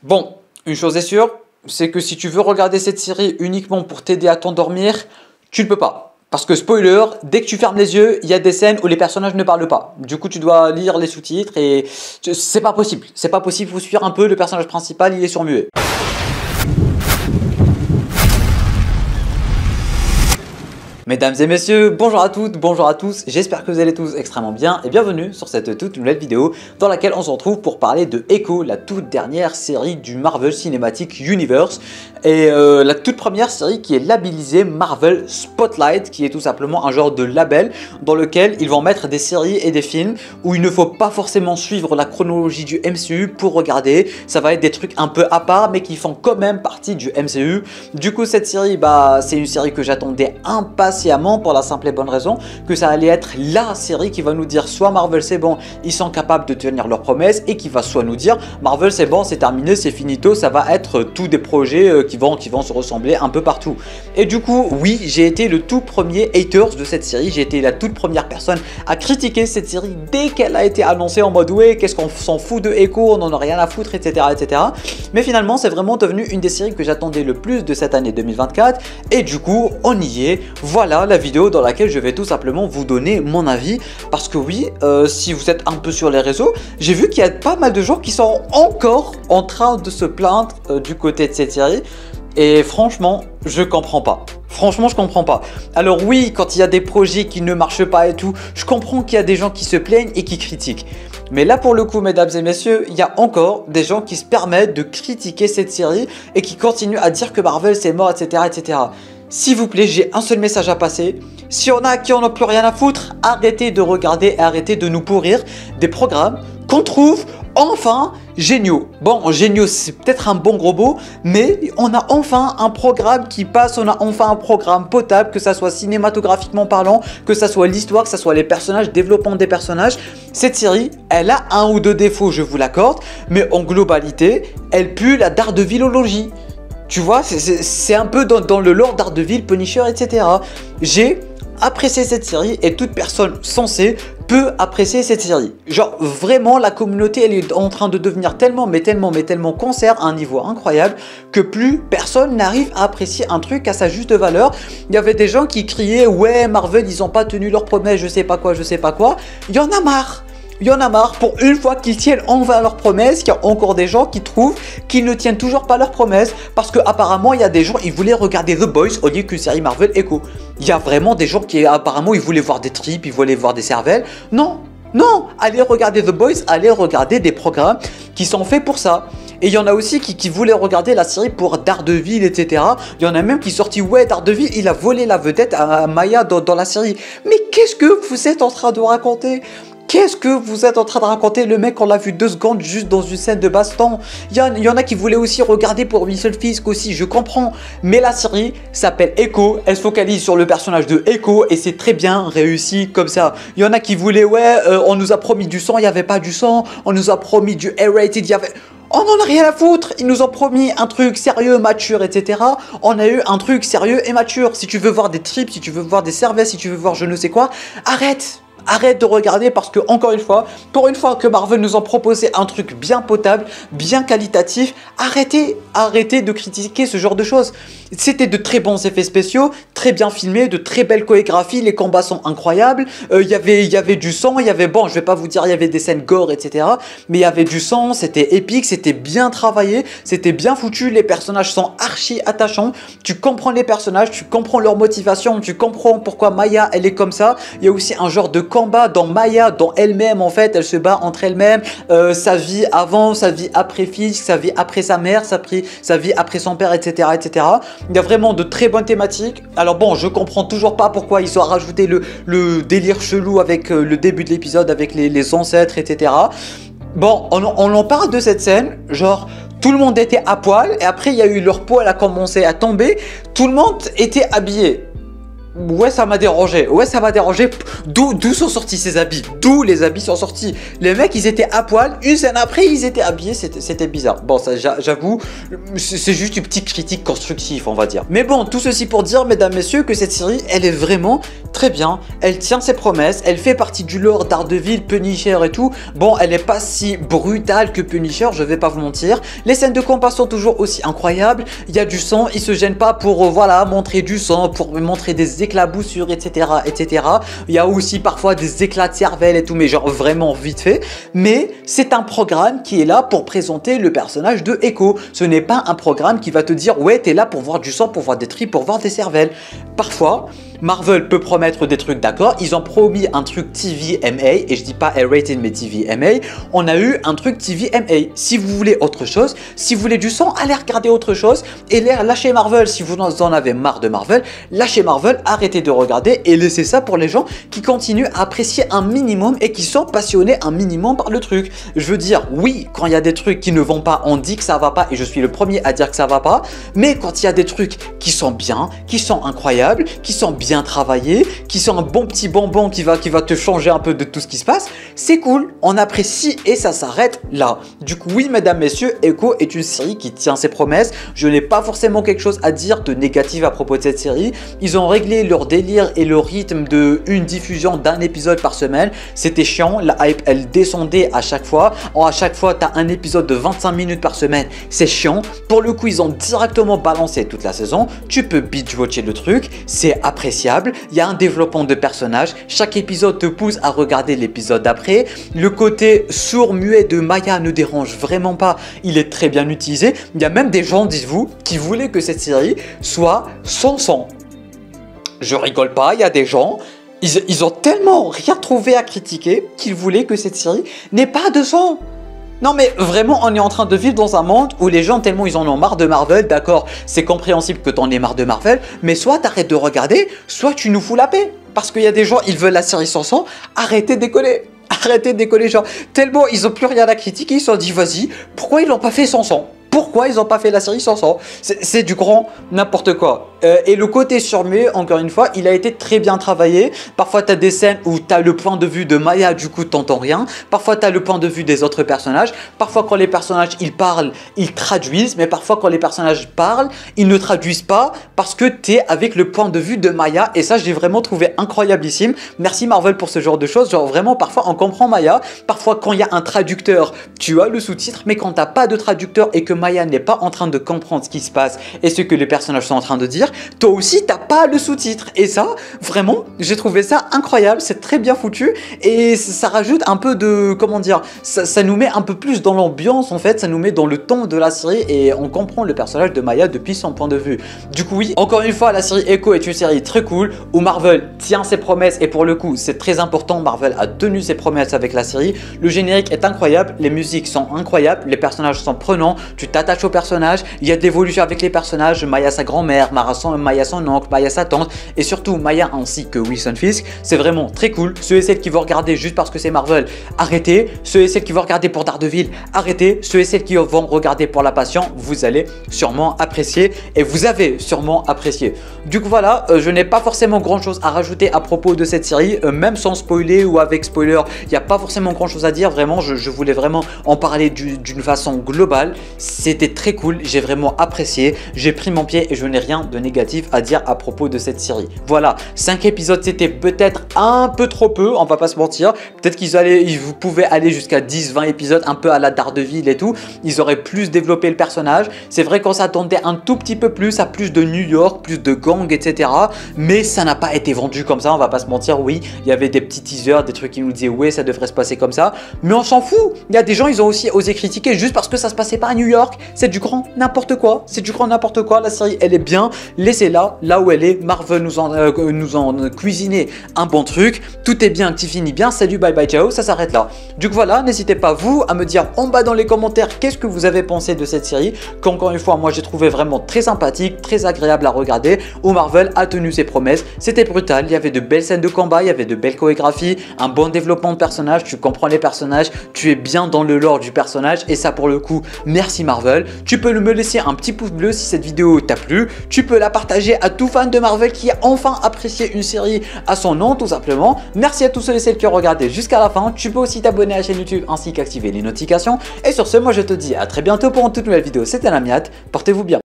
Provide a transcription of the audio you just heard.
Bon, une chose est sûre, c'est que si tu veux regarder cette série uniquement pour t'aider à t'endormir, tu ne peux pas. Parce que spoiler, dès que tu fermes les yeux, il y a des scènes où les personnages ne parlent pas. Du coup, tu dois lire les sous-titres et c'est pas possible. C'est pas possible, il faut suivre un peu le personnage principal, il est sur muet. Mesdames et messieurs, bonjour à toutes, bonjour à tous, j'espère que vous allez tous extrêmement bien et bienvenue sur cette toute nouvelle vidéo dans laquelle on se retrouve pour parler de Echo, la toute dernière série du Marvel Cinematic Universe et la toute première série qui est labellisée Marvel Spotlight, qui est tout simplement un genre de label dans lequel ils vont mettre des séries et des films où il ne faut pas forcément suivre la chronologie du MCU pour regarder, ça va être des trucs un peu à part mais qui font quand même partie du MCU. Du coup cette série, c'est une série que j'attendais impatiemment pour la simple et bonne raison que ça allait être la série qui va nous dire soit Marvel c'est bon, ils sont capables de tenir leurs promesses, et qui va soit nous dire Marvel c'est bon, c'est terminé, c'est finito, ça va être tous des projets qui vont se ressembler un peu partout. Et du coup oui, j'ai été le tout premier haters de cette série, j'ai été la toute première personne à critiquer cette série dès qu'elle a été annoncée en mode ouais, qu'est-ce qu'on s'en fout de Echo, on en a rien à foutre, etc. Mais finalement c'est vraiment devenu une des séries que j'attendais le plus de cette année 2024 et du coup on y est. Voilà la vidéo dans laquelle je vais tout simplement vous donner mon avis, parce que oui, si vous êtes un peu sur les réseaux, j'ai vu qu'il y a pas mal de gens qui sont encore en train de se plaindre du côté de cette série, et franchement je comprends pas. Franchement, je comprends pas. Alors oui, quand il y a des projets qui ne marchent pas et tout, je comprends qu'il y a des gens qui se plaignent et qui critiquent. Mais là pour le coup, mesdames et messieurs, il y a encore des gens qui se permettent de critiquer cette série et qui continuent à dire que Marvel c'est mort, etc. S'il vous plaît, j'ai un seul message à passer. Si on a qui en a plus rien à foutre, arrêtez de regarder et arrêtez de nous pourrir des programmes qu'on trouve enfin géniaux. Bon, géniaux, c'est peut-être un bon gros mot, mais on a enfin un programme qui passe, on a enfin un programme potable, que ça soit cinématographiquement parlant, que ça soit l'histoire, que ça soit les personnages, développement des personnages. Cette série, elle a un ou deux défauts, je vous l'accorde, mais en globalité, elle pue la Daredevilologie. Tu vois, c'est un peu dans le lore Daredevil, Punisher, etc. J'ai apprécié cette série et toute personne sensée peut apprécier cette série. Genre vraiment la communauté elle est en train de devenir tellement concert à un niveau incroyable que plus personne n'arrive à apprécier un truc à sa juste valeur. Il y avait des gens qui criaient ouais Marvel ils ont pas tenu leurs promesses, je sais pas quoi. Il y en a marre. Il y en a marre, pour une fois qu'ils tiennent enfin leurs promesses, il y a encore des gens qui trouvent qu'ils ne tiennent toujours pas leurs promesses, parce que apparemment il y a des gens, ils voulaient regarder The Boys au lieu qu'une série Marvel Echo. Il y a vraiment des gens qui apparemment ils voulaient voir des tripes, ils voulaient voir des cervelles. Non, allez regarder The Boys, allez regarder des programmes qui sont faits pour ça. Et il y en a aussi qui voulaient regarder la série pour Daredevil, etc. Il y en a même qui sorti ouais Daredevil, il a volé la vedette à Maya dans la série. Mais qu'est-ce que vous êtes en train de raconter ? Qu'est-ce que vous êtes en train de raconter? Le mec, on l'a vu 2 secondes juste dans une scène de baston. Il y en a qui voulaient aussi regarder pour Missile Fisk aussi, je comprends. Mais la série s'appelle Echo, elle se focalise sur le personnage de Echo et c'est très bien réussi comme ça. Il y en a qui voulaient, ouais, on nous a promis du sang, il n'y avait pas du sang. On nous a promis du R-rated, il y avait... On n'en a rien à foutre, ils nous ont promis un truc sérieux, mature, etc. On a eu un truc sérieux et mature. Si tu veux voir des tripes, si tu veux voir des cervelles, si tu veux voir je ne sais quoi, arrête de regarder, parce que encore une fois, pour une fois que Marvel nous a proposé un truc bien potable, bien qualitatif, arrêtez de critiquer ce genre de choses. C'était de très bons effets spéciaux, très bien filmés, de très belles chorégraphies, les combats sont incroyables, il y avait du sang, il y avait, bon je vais pas vous dire il y avait des scènes gore, etc. Mais il y avait du sang, c'était épique, c'était bien travaillé, c'était bien foutu, les personnages sont archi attachants, tu comprends les personnages, tu comprends leur motivation, tu comprends pourquoi Maya elle est comme ça. Il y a aussi un genre de combat dans Maya, dans elle-même en fait, elle se bat entre elle-même, sa vie avant, sa vie après Fisk, sa vie après sa mère, sa vie après son père, etc. Il y a vraiment de très bonnes thématiques. Alors bon, je comprends toujours pas pourquoi ils ont rajouté le délire chelou avec le début de l'épisode, avec les ancêtres, etc. Bon, on en parle de cette scène, genre... Tout le monde était à poil et après il y a eu leur poil a commencé à tomber, tout le monde était habillé. Ouais, ça m'a dérangé. Ouais, ça m'a dérangé. D'où sont sortis ces habits? D'où les habits sont sortis? Les mecs, ils étaient à poil. Une scène après, ils étaient habillés. C'était bizarre. Bon, ça, j'avoue, c'est juste une petite critique constructive, on va dire. Mais bon, tout ceci pour dire, mesdames, messieurs, que cette série, elle est vraiment très bien. Elle tient ses promesses. Elle fait partie du lore Daredevil, Punisher et tout. Bon, elle n'est pas si brutale que Punisher, je vais pas vous mentir. Les scènes de combat sont toujours aussi incroyables. Il y a du sang. Ils se gênent pas pour, voilà, montrer du sang, pour montrer des éclaboussures, etc., etc. Il y a aussi parfois des éclats de cervelle et tout, mais genre vraiment vite fait. Mais c'est un programme qui est là pour présenter le personnage de Echo. Ce n'est pas un programme qui va te dire ouais, t'es là pour voir du sang, pour voir des tripes, pour voir des cervelles. Parfois, Marvel peut promettre des trucs, d'accord. Ils ont promis un truc TVMA, et je dis pas R-rated mais TVMA. On a eu un truc TVMA. Si vous voulez autre chose, si vous voulez du sang, allez regarder autre chose et lâchez Marvel. Si vous en avez marre de Marvel, lâchez Marvel, arrêtez de regarder et laissez ça pour les gens qui continuent à apprécier un minimum et qui sont passionnés un minimum par le truc. Je veux dire, oui, quand il y a des trucs qui ne vont pas, on dit que ça va pas et je suis le premier à dire que ça va pas. Mais quand il y a des trucs qui sont bien, qui sont incroyables, qui sont bien travaillés, qui sont un bon petit bonbon qui va te changer un peu de tout ce qui se passe, c'est cool, on apprécie et ça s'arrête là. Du coup, oui, mesdames, messieurs, Echo est une série qui tient ses promesses. Je n'ai pas forcément quelque chose à dire de négatif à propos de cette série. Ils ont réglé leur délire et le rythme de une diffusion d'un épisode par semaine. C'était chiant, la hype elle descendait à chaque fois. À chaque fois, tu as un épisode de 25 minutes par semaine, c'est chiant. Pour le coup, ils ont directement balancé toute la saison. Tu peux binge-watcher le truc, c'est appréciable. Il y a un développement de personnages. Chaque épisode te pousse à regarder l'épisode d'après. Le côté sourd-muet de Maya ne dérange vraiment pas. Il est très bien utilisé. Il y a même des gens, dites-vous, qui voulaient que cette série soit sans sang. Je rigole pas, il y a des gens... Ils ont tellement rien trouvé à critiquer qu'ils voulaient que cette série n'ait pas de sang. Non mais vraiment, on est en train de vivre dans un monde où les gens tellement ils en ont marre de Marvel, d'accord, c'est compréhensible que t'en aies marre de Marvel, mais soit t'arrêtes de regarder, soit tu nous fous la paix. Parce qu'il y a des gens, ils veulent la série sans sang, arrêtez de décoller. Arrêtez de décoller, genre, tellement ils ont plus rien à critiquer, ils se sont dit, vas-y, pourquoi ils l'ont pas fait sans sang? Pourquoi ils n'ont pas fait la série sans sang? C'est du grand n'importe quoi. Et le côté surmuet, encore une fois, il a été très bien travaillé. Parfois, tu as des scènes où tu as le point de vue de Maya, du coup, tu n'entends rien. Parfois, tu as le point de vue des autres personnages. Parfois, quand les personnages, ils parlent, ils traduisent. Mais parfois, quand les personnages parlent, ils ne traduisent pas parce que tu es avec le point de vue de Maya. Et ça, j'ai vraiment trouvé incroyablissime. Merci Marvel pour ce genre de choses. Genre, vraiment, parfois, on comprend Maya. Parfois, quand il y a un traducteur, tu as le sous-titre. Mais quand tu n'as pas de traducteur et que Maya n'est pas en train de comprendre ce qui se passe et ce que les personnages sont en train de dire, toi aussi t'as pas le sous-titre. Et ça, vraiment, j'ai trouvé ça incroyable, c'est très bien foutu et ça rajoute un peu de, comment dire, ça nous met un peu plus dans l'ambiance en fait, ça nous met dans le ton de la série et on comprend le personnage de Maya depuis son point de vue. Du coup oui, encore une fois, la série Echo est une série très cool où Marvel tient ses promesses et pour le coup c'est très important, Marvel a tenu ses promesses avec la série. Le générique est incroyable, les musiques sont incroyables, les personnages sont prenants, tu t'attaches aux personnages, il y a de l'évolution avec les personnages, Maya sa grand-mère, Maya son oncle, Maya sa tante et surtout Maya ainsi que Wilson Fisk. C'est vraiment très cool. Ceux et celles qui vont regarder juste parce que c'est Marvel, arrêtez. Ceux et celles qui vont regarder pour Daredevil, arrêtez. Ceux et celles qui vont regarder pour La Passion, vous allez sûrement apprécier et vous avez sûrement apprécié. Du coup voilà, je n'ai pas forcément grand chose à rajouter à propos de cette série, même sans spoiler ou avec spoiler, il n'y a pas forcément grand chose à dire. Vraiment, je voulais vraiment en parler d'une façon globale. C'était très cool, j'ai vraiment apprécié, j'ai pris mon pied et je n'ai rien de négatif à dire à propos de cette série. Voilà, 5 épisodes c'était peut-être un peu trop peu, on va pas se mentir. Peut-être vous pouvaient aller jusqu'à 10-20 épisodes, un peu à la Daredevil et tout. Ils auraient plus développé le personnage. C'est vrai qu'on s'attendait un tout petit peu plus à plus de New York, plus de gangs, etc. Mais ça n'a pas été vendu comme ça, on va pas se mentir. Oui, il y avait des petits teasers, des trucs qui nous disaient ouais, ça devrait se passer comme ça. Mais on s'en fout. Il y a des gens, ils ont aussi osé critiquer juste parce que ça se passait pas à New York. C'est du grand n'importe quoi. C'est du grand n'importe quoi. La série, elle est bien. Laissez-la là où elle est. Marvel nous en cuisiné un bon truc. Tout est bien qui finit bien. Salut, bye bye, ciao. Ça s'arrête là. Du coup, voilà. N'hésitez pas, vous, à me dire en bas dans les commentaires qu'est-ce que vous avez pensé de cette série. Qu'encore une fois, moi, j'ai trouvé vraiment très sympathique, très agréable à regarder. Où Marvel a tenu ses promesses. C'était brutal. Il y avait de belles scènes de combat. Il y avait de belles chorégraphies. Un bon développement de personnages. Tu comprends les personnages. Tu es bien dans le lore du personnage. Et ça, pour le coup, merci Marvel. Tu peux me laisser un petit pouce bleu si cette vidéo t'a plu. Tu peux la la partager à tout fan de Marvel qui a enfin apprécié une série à son nom tout simplement. Merci à tous ceux et celles qui ont regardé jusqu'à la fin. Tu peux aussi t'abonner à la chaîne YouTube ainsi qu'activer les notifications. Et sur ce, moi je te dis à très bientôt pour une toute nouvelle vidéo. C'était Lamiat, portez-vous bien.